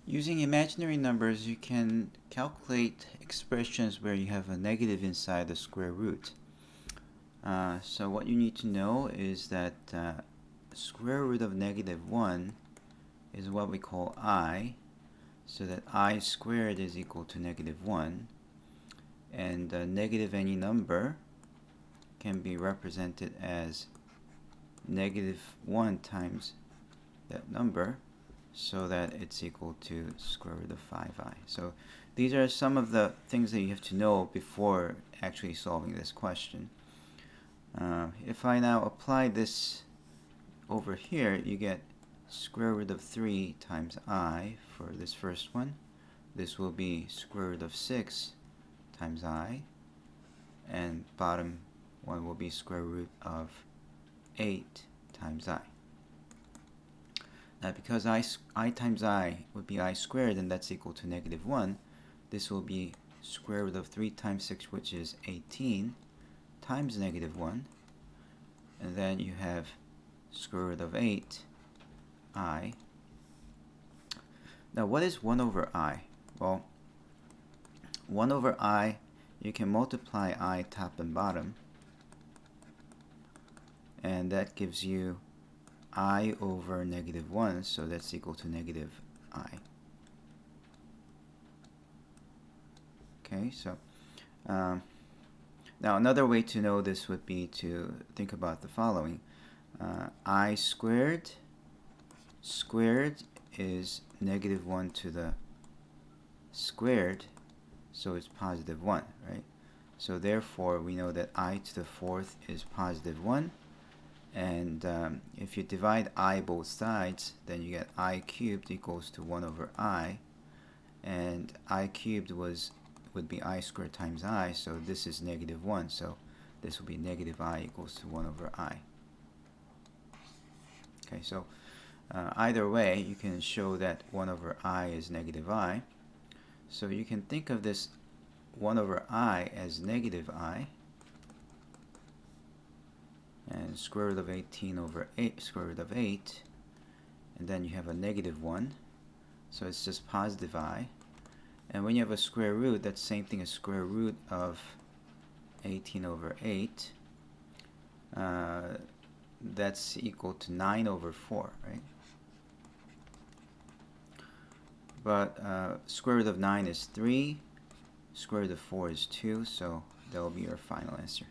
Using imaginary numbers, you can calculate expressions where you have a negative inside the square root. So what you need to know is that square root of -1 is what we call I, so that I squared is equal to -1, and negative any number can be represented as -1 times that number, so that it's equal to square root of 5i. So these are some of the things that you have to know before actually solving this question. If I now apply this over here, you get square root of 3 times I for this first one. This will be square root of 6 times I, and bottom one will be square root of 8 times I. Now because I times I would be I squared, and that's equal to -1, this will be square root of 3 times 6, which is 18, times -1, and then you have square root of 8 I. Now what is 1 over I? Well, 1 over I, you can multiply I top and bottom, and that gives you I over -1, so that's equal to -I. Okay, so now another way to know this would be to think about the following. I squared is -1 to the squared, so it's +1, right? So therefore we know that I to the 4th is +1, and if you divide I both sides, then you get I cubed equals to 1 over I, and I cubed would be I squared times I, so this is -1, so this will be -I equals to 1 over I. Okay, so either way, you can show that 1 over I is -I. So you can think of this 1 over I as -I, and square root of 18 over 8, square root of 8, and then you have a -1, so it's just +I. And when you have a square root, that's the same thing as square root of 18 over 8. That's equal to 9 over 4, right? But square root of 9 is 3, square root of 4 is 2, so that will be your final answer.